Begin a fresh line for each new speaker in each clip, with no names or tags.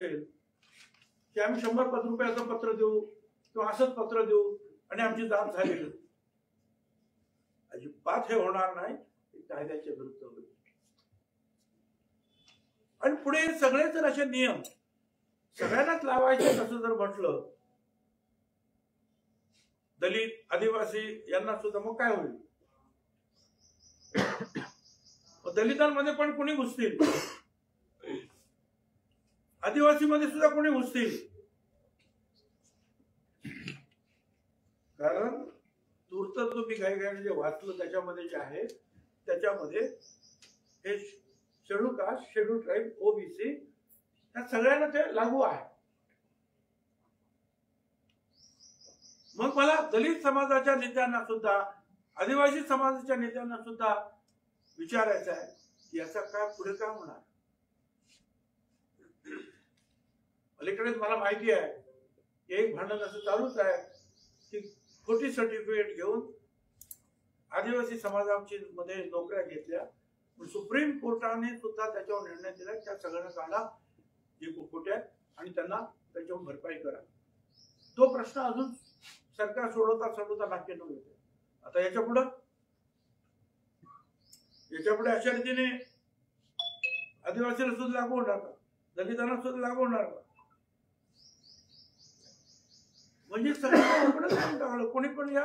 की आम्ही 100 रुपयाचं पत्र देऊ किंवा असंच पत्र देऊ आणि आमची जात झाली, अजिबात हे होणार नाही. कायद्याच्या विरुद्ध होईल. आणि पुढे सगळे जर असे नियम सगळ्यांनाच लावायचे असं जर म्हटलं, दलित आदिवासी यांना सुद्धा, मग काय होईल? दलितांमध्ये पण कोणी घुसतील, आदिवासी मध्ये सुद्धा कोणी घुसतील. कारण तूर्त तुम्ही घाईघाईने जे वाचलं त्याच्यामध्ये जे आहे त्याच्यामध्ये हे schedule caste, schedule tribe, OBC या सगळ्यांना ते लागू आहे. मग मला दलित समाजाच्या नेत्यांना सुद्धा, आदिवासी समाजाच्या नेत्यांना सुद्धा विचारायचं आहे की याचा काय पुढे काय होणार. अलीकडेच मला माहिती आहे एक भांडण असं चालूच आहे की खोटी सर्टिफिकेट घेऊन आदिवासी समाजाची मध्ये नोकऱ्या घेतल्या, पण सुप्रीम कोर्टाने सुद्धा त्याच्यावर निर्णय दिला त्या सगळ्यांना काढा जे खोटे आहेत आणि त्यांना त्याच्यावर भरपाई करा. तो प्रश्न अजून सरकार सोडवता नाट्य नव्हते. आता याच्यापुढे अशा रीतीने आदिवासीला सुद्धा लागू होणार का, दलितांना सुद्धा लागू होणार का? म्हणजे सगळं कोणी पण या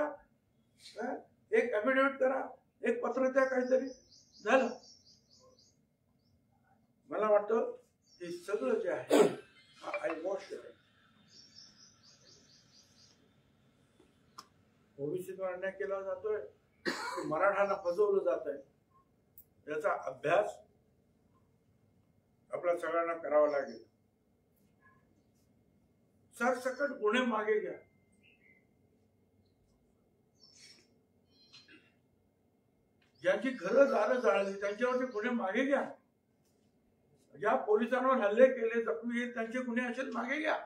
एक ऍफिडेव्हिट करा, एक पत्र द्या, काहीतरी झालं. मला वाटतं हे सगळं जे आहे आय वॉश आहे. ओबीसीवर अन्याय केला जातोय, मराठांना फसवलं जात आहे. याचा अभ्यास आपल्या सगळ्यांना करावा लागेल. सरसकट गुन्हे मागे घ्या. ज्यांची घरं दारं जाळली त्यांच्यावरचे गुन्हे मागे घ्या. ज्या पोलिसांवर हल्ले केले, जखमी त्यांचे गुन्हे असेच मागे घ्या.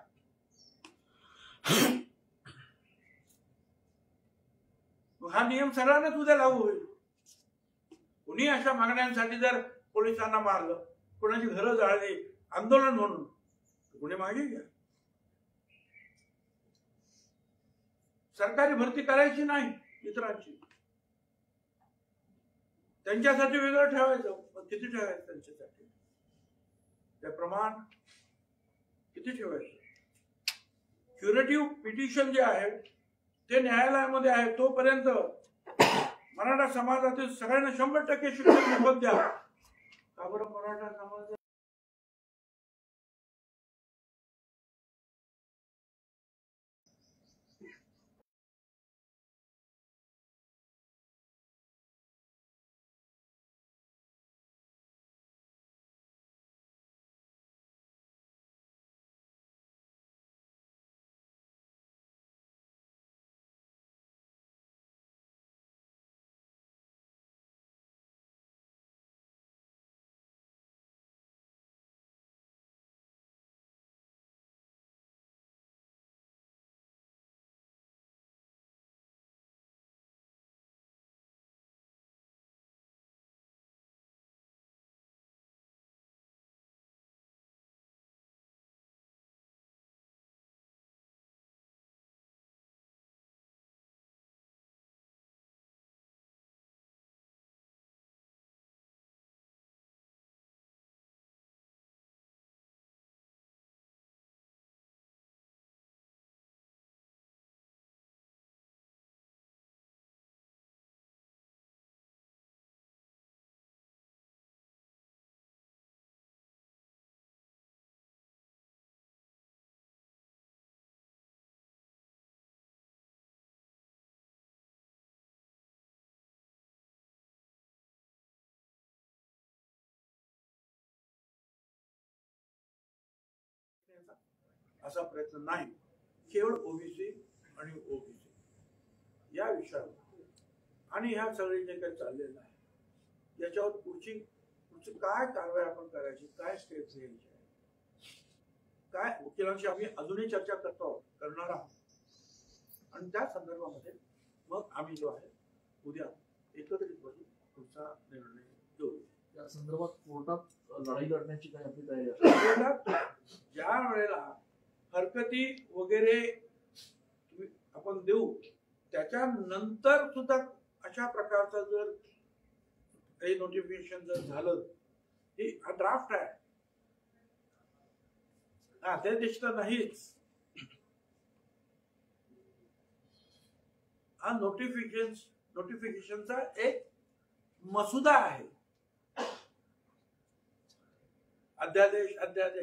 हा नियम सगळ्यांनाच उद्या लागू होईल. कुणी अशा मागण्यांसाठी जर पोलिसांना मारलं, कोणाची घरं जाळली आंदोलन म्हणून, गुन्हे मागे घ्या. सरकारी भरती करायची नाही इतरांची, त्यांच्यासाठी वेगळं ठेवायचं. पण किती ठेवायचं त्यांच्यासाठी, ते प्रमाण किती ठेवायचं? क्युरेटिव्ह पिटिशन जे आहे ते न्यायालयामध्ये आहे. तोपर्यंत मराठा समाजातील सगळ्यांना 100% शिक्षण मोफत द्या. का बरं मराठा समाज असा प्रयत्न नाही. केवळ ओबीसी आणि ओबीसी या विषयावर आणि ह्या सगळे जे काही चाललेलं आहे याच्यावर पुढची काय कारवाई आपण करायची, काय स्टेप्स घ्यायचे, काय वकिलांशी आम्ही अजूनही चर्चा करणार आहोत. आणि त्या संदर्भामध्ये मग आम्ही जो आहे उद्या एकत्रित बसून पुढचा निर्णय घेऊ.
त्या संदर्भात कोर्टात लढाई लढण्याची काही आपली तयारी आहे?
ज्या वेळेला हरकती वगैरे आपण देऊ त्याच्यानंतर सुद्धा अशा प्रकारचं जर काही नोटिफिकेशन जर झालं, हा ड्राफ्ट आहे, अध्यादेश तर नाहीच, हा नोटिफिकेशनचा एक मसुदा आहे. अध्यादेश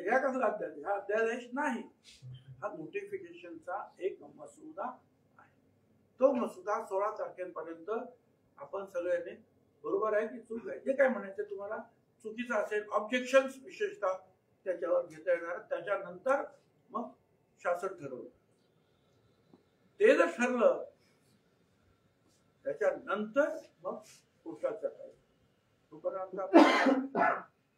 या कसला अध्यादेश? हा अध्यादेश नाही, हा नोटिफिकेशनचा एक मसुदा आहे. तो मसुदा 16 तारखेपर्यंत आपण सगळ्यांनी, बरोबर आहे की चूक आहे, जे काय म्हणायचं तुम्हाला चुकीचं असेल, ऑब्जेक्शन विशेषतः त्याच्यावर घेता येणार, त्याच्यानंतर मग शासन ठरवलं. ते जर ठरलं त्याच्यानंतर मग कोर्टाचं काय तोपर्यंत.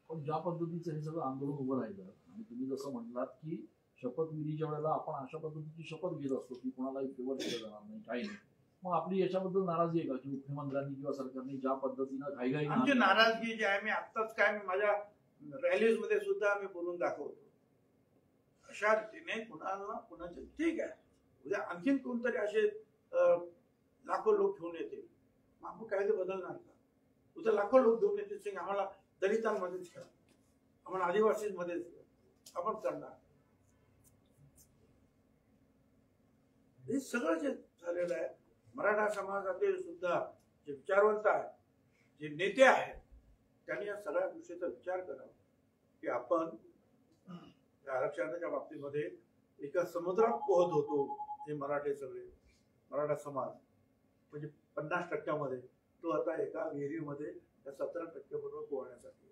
पण ज्या पद्धतीचं हे सगळं आंदोलन उभं राहिलं आणि तुम्ही जसं म्हणलात की शपथविधीच्या वेळेला आपण अशा पद्धतीची शपथ घेत असतो की कोणालाही फेवर केलं जाणार नाही, काही नाही, मग आपली याच्याबद्दल नाराजी आहे का की मुख्यमंत्र्यांनी किंवा सरकारने ज्या पद्धतीनं घाईघाई?
आमची नाराजगी जी आहे, मी आत्ताच काय माझ्या रॅलीज मध्ये सुद्धा मी बोलून दाखवतो, अशा रीतीने कुणाचे ठीक आहे, उद्या आणखीन कोणतरी असे लाखो लोक घेऊन येतील, मग आपण कायदे बदलणार का? उद्या लाखो लोक घेऊन येतील, आम्हाला दलितांमध्येच करा, आम्हाला आदिवासींमध्येच आपण करणार. हे सगळं जे झालेलं आहे, मराठा समाजातील सुद्धा जे विचारवंत आहेत, जे नेते आहेत, त्यांनी या सगळ्या गोष्टीचा विचार करावा की आपण आरक्षणाच्या बाबतीमध्ये एका समुद्रात पोहत होतो. हे मराठे सगळे मराठा समाज म्हणजे 50% तो आता एका विहिरीमध्ये 17% बरोबर पोहण्यासाठी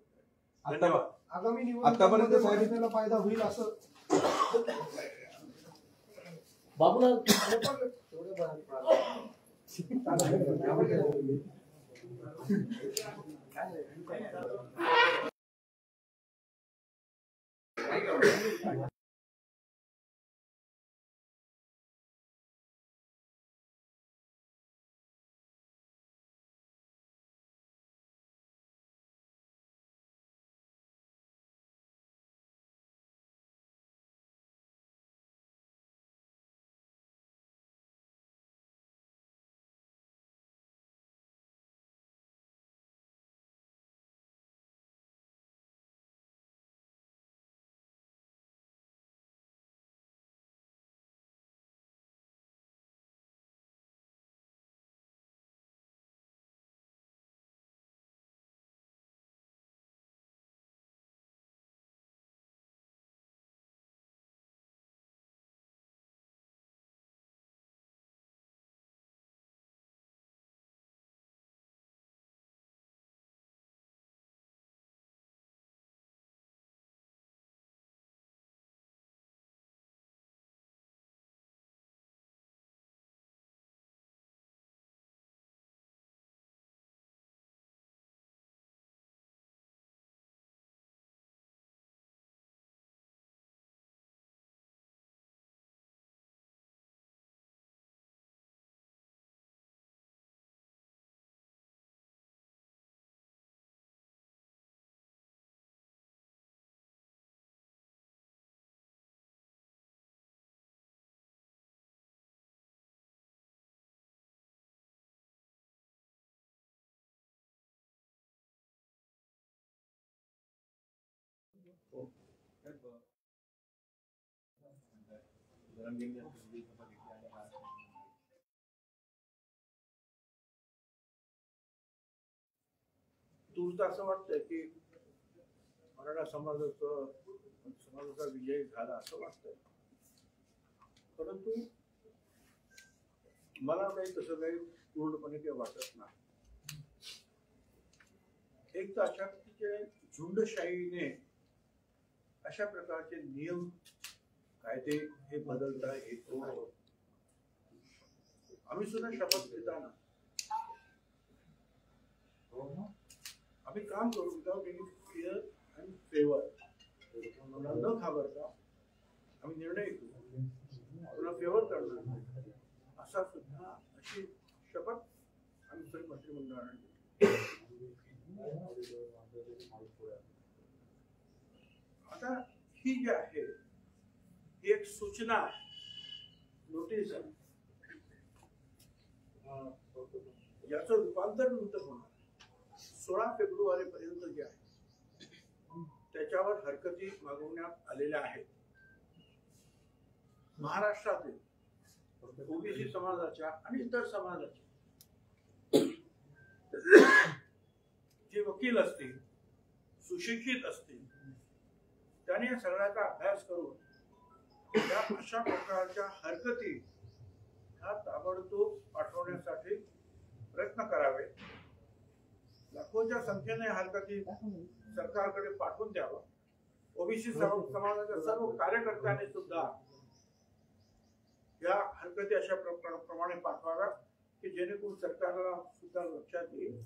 धन्यवाद.
आगामी निवडणुकीमध्ये फायदा होईल असं
बाबूलाल
तुला असं वाटतंय की मराठा समाजाचा विजय झाला असं वाटतंय, परंतु मला काही तसं काही पूर्णपणे काही वाटत नाही. एक तर अशा प्रकारचे झुंडशाहीने अशा प्रकारचे नियम कायदे हे बदलता येतो. आम्ही सुद्धा शपथ घेताना आम्ही काम करू without any fear and favour, न घाबरता आम्ही निर्णय घेऊ, कोणा फेवर करणार असा सुद्धा अशी शपथ आम्ही मंत्रिमंडळाने घेतली. आता ही जी आहे ही एक सूचना नोटीस आहे, याचं रूपांतर नंतर होणार 16 फेब्रुवारी पर्यंत जे आहे त्याच्यावर हरकती मागवण्यात आलेल्या आहेत. महाराष्ट्रातील ओबीसी समाजाच्या आणि इतर समाजाच्या जे वकील असतील, सुशिक्षित असतील, त्यांनी या सगळ्याचा अभ्यास करून या अशा प्रकारच्या हरकती ह्या ताबडतोब पाठवण्यासाठी प्रयत्न करावे. लाखोच्या संख्येने हरकती सरकारकडे पाठवून द्यावा. ओबीसी समाजाच्या सर्व कार्यकर्त्यांनी सुद्धा या हरकती अशा प्रमाणे पाठवाव्या की जेणेकरून सरकारला सुद्धा लक्षात येईल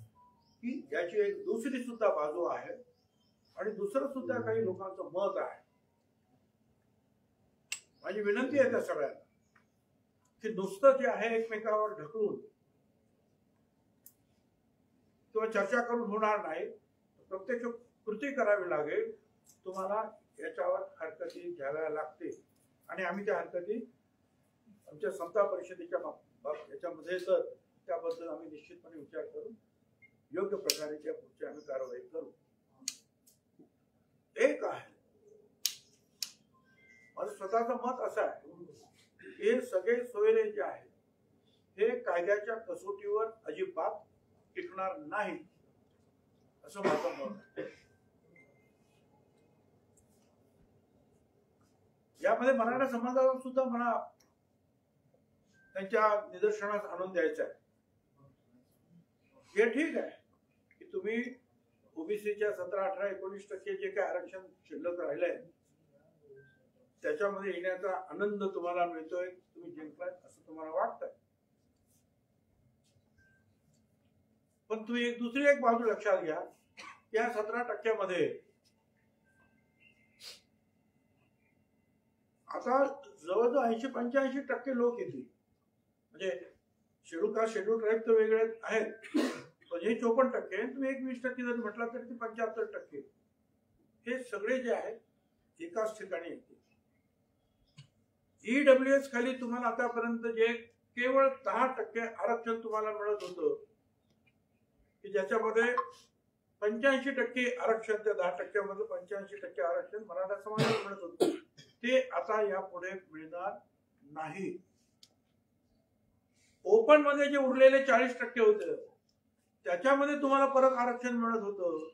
की याची एक दुसरी सुद्धा बाजू आहे आणि दुसरं सुद्धा काही लोकांचं मत आहे. माझी विनंती आहे त्या सगळ्यांना की नुसतं जे आहे एकमेकावर ढकलून किंवा चर्चा करून होणार नाही, प्रत्यक्ष कृती करावी लागेल. तुम्हाला याच्यावर हरकती घ्याव्या लागतील आणि आम्ही त्या हरकती आमच्या समता परिषदेच्या याच्यामध्ये तर त्याबद्दल आम्ही निश्चितपणे विचार करू, योग्य प्रकारे त्या पुढची आम्ही कारवाई करू. एक आहे माझं स्वतःचं मत असं आहे, हे सगळे सोयरे जे आहेत हे कायद्याच्या कसोटीवर अजिबात टिकणार नाही असं माझं मत आहे. यामध्ये मराठा समाजाला सुद्धा मला त्यांच्या निदर्शनास आणून द्यायचं आहे. हे ठीक आहे की तुम्ही ओबीसीच्या 17, 18, 19% जे काही आरक्षण शिल्लक राहिलंय त्याच्यामध्ये येण्याचा आनंद तुम्हाला मिळतोय, तुम्ही जिंकलाय असं तुम्हाला वाटतंय. पण तुम्ही दुसरी एक बाजू लक्षात घ्या, या 17% आता जवळजवळ 80-85% लोक येतील. म्हणजे शेड्यूल कास्ट शेड्यूल ट्राईब तर वेगळे आहेत, पण हे 54%, तुम्ही 20% जर म्हटलं तरी ते 75% हे सगळे जे आहेत एकाच ठिकाणी येतील. ईडब्ल्यूएस खाली तुम्हाला आतापर्यंत जे केवळ 10% आरक्षण तुम्हाला मिळत होतं की ज्याच्यामध्ये 85% आरक्षण, त्या 10% मध्ये 85% आरक्षण मराठा समाजाला मिळत होतं, ते आता यापुढे मिळणार नाही. ओपन मध्ये जे उरलेले 40% होते त्याच्यामध्ये तुम्हाला परत आरक्षण मिळत होतं,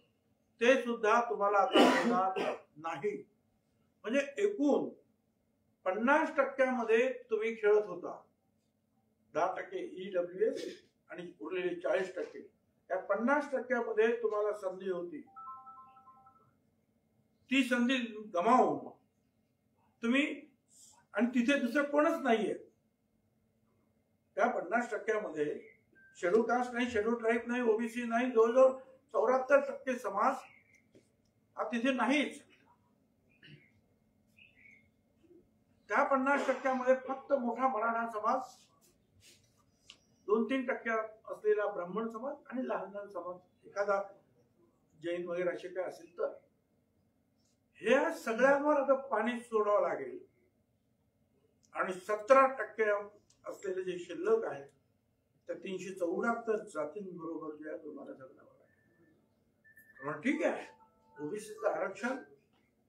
ते सुद्धा तुम्हाला आता मिळणार नाही. म्हणजे एकूण 50% तुम्ही खेळत होता. 10% ईडब्ल्यूएस आणि उरलेले 40%, या 50% तुम्हाला संधी होती. ती संधी गमावून तुम्ही, आणि तिथे दुसरं कोणच नाहीये त्या 50% शेड्यूल कास्ट नाही, शेड्यूल ट्राईब नाही, ओबीसी नाही, जवळजवळ 74% समाज हा तिथे नाहीच. त्या 50% फक्त मोठा मराठा समाज, 2-3% असलेला ब्राह्मण समाज आणि लहान लहान समाज, एखादा जैन वगैरे असे काय असेल तर, हे सगळ्यांवर आता पाणी सोडावं लागेल. आणि 17% असलेले जे शिल्लक आहे त्या 374 जातींबरोबर जे तुम्हाला जगण्यावर आहे. ठीक आहे, ओबीसीचं आरक्षण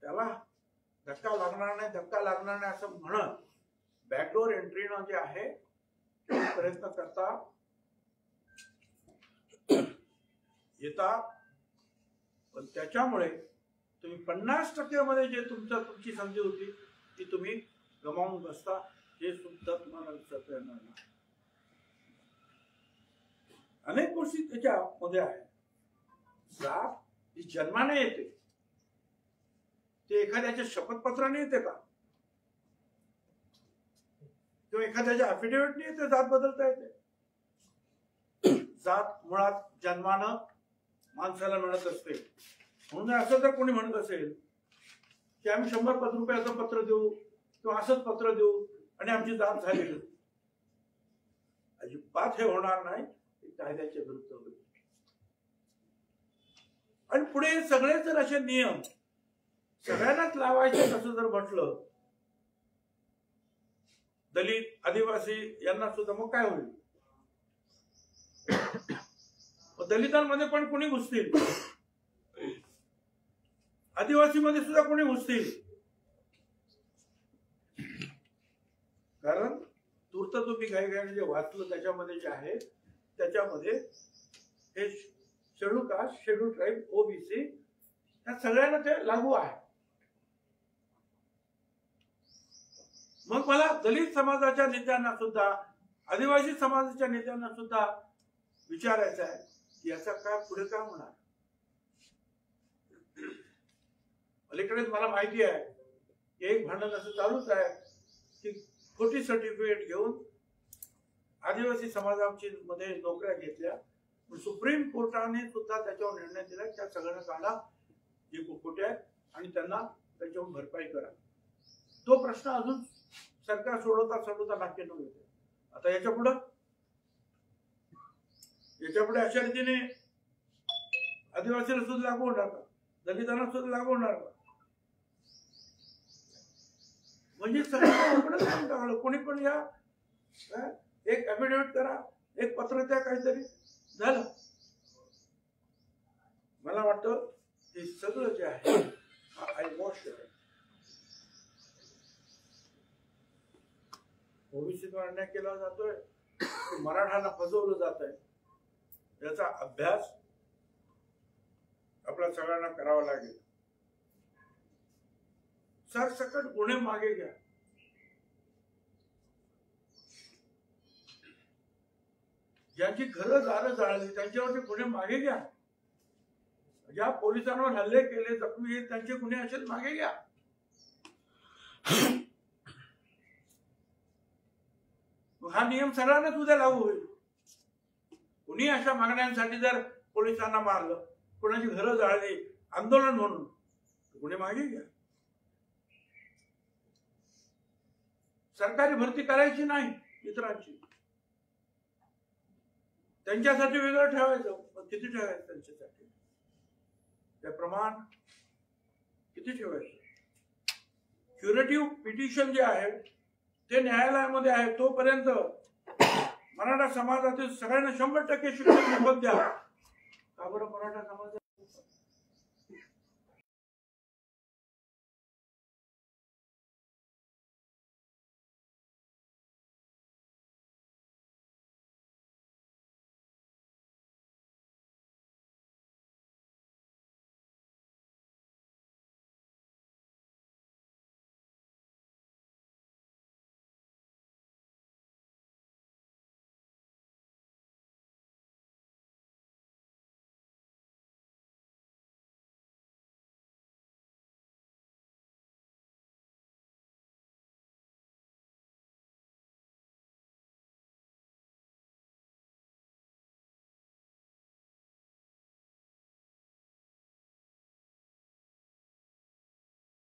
त्याला धक्का लागणार नाही असं म्हणत बॅकडोर एंट्रीनं जे आहे प्रयत्न करता येतात. पण त्याच्यामुळे तुम्ही 50% जे तुमची संधी होती ती तुम्ही गमावून बसता, हे सुद्धा तुम्हाला विसरता येणार नाही. अनेक गोष्टी त्याच्यामध्ये आहेत. जात ही जन्माने येते, ते एखाद्याच्या शपथपत्राने येते का, किंवा एखाद्याच्या अफिडेव्हिटने येते जात बदलता येते? जात मुळात जन्मानं माणसाला मिळत असते. म्हणून असं जर कोणी म्हणत असेल की आम्ही 100 रुपयाचं पत्र देऊ किंवा असंच पत्र देऊ आणि आमची जात झाली, अजिबात हे होणार नाही. कायद्याच्या विरुद्ध होईल. आणि पुढे सगळे जर असे नियम सगळ्यांनाच लावायचे असं जर म्हटलं, दलित आदिवासी यांना सुद्धा मग काय होईल? दलितांमध्ये पण कोणी घुसतील, आदिवासीमध्ये सुद्धा कोणी घुसतील. कारण तूर्त तुम्ही घाईघाईने जे वाचलं त्याच्यामध्ये जे आहे त्याच्यामध्ये हे schedule caste, schedule tribe, OBC या सगळ्यांना ते लागू आहे. मग मला दलित समाजाच्या नेत्यांना सुद्धा, आदिवासी समाजाच्या नेत्यांना सुद्धा विचारायचं आहे की याचा काय पुढे काय होणार. अलीकडेच मला माहिती आहे की एक भांडण असं चालूच आहे की खोटी सर्टिफिकेट घेऊन आदिवासी समाजाची मध्ये नोकऱ्या घेतल्या. सुप्रीम कोर्टाने सुद्धा त्याच्यावर निर्णय दिला त्या सगळ्यांना काढा जे खोटे आहेत आणि त्यांना त्याच्यावर भरपाई करा. तो प्रश्न अजून सरकार सोडवता नाट्य नव्हते. आता याच्या पुढे अशा रीतीने आदिवासीला सुद्धा लागू होणार का, दलितांना सुद्धा लागू होणार का? म्हणजे सगळं कोणी पण या एक ऍफिडेव्हिट करा, एक पत्र द्या, काहीतरी झालं. मला वाटतं हे सगळं जे आहे आयवॉश आहे. ओबीसीवर अन्याय केला जातोय, मराठांना फसवलं जात आहे. याचा अभ्यास आपल्या सगळ्यांना करावा लागेल. सरसकट गुन्हे मागे घ्या. ज्यांची घरं दारं जाळली त्यांच्यावरचे गुन्हे मागे घ्या. ज्या पोलिसांवर हल्ले केले, जखमी त्यांचे गुन्हे असेल मागे घ्या. हा नियम सगळ्यांनाच उद्या लागू होईल. कुणी अशा मागण्यांसाठी जर पोलिसांना मारलं, कोणाची घरं जाळली आंदोलन म्हणून, गुन्हे मागे घ्या. सरकारी भरती करायची नाही इतरांची, त्यांच्यासाठी वेगळं ठेवायचं. पण किती ठेवायचं त्यांच्यासाठी? ते प्रमाण किती ठेवायचं? क्युरेटिव्ह पिटिशन जे आहे ते न्यायालयामध्ये आहे. तोपर्यंत मराठा समाजातील सगळ्यांना 100% शिक्षण मोफत द्या. का बरं मराठा समाज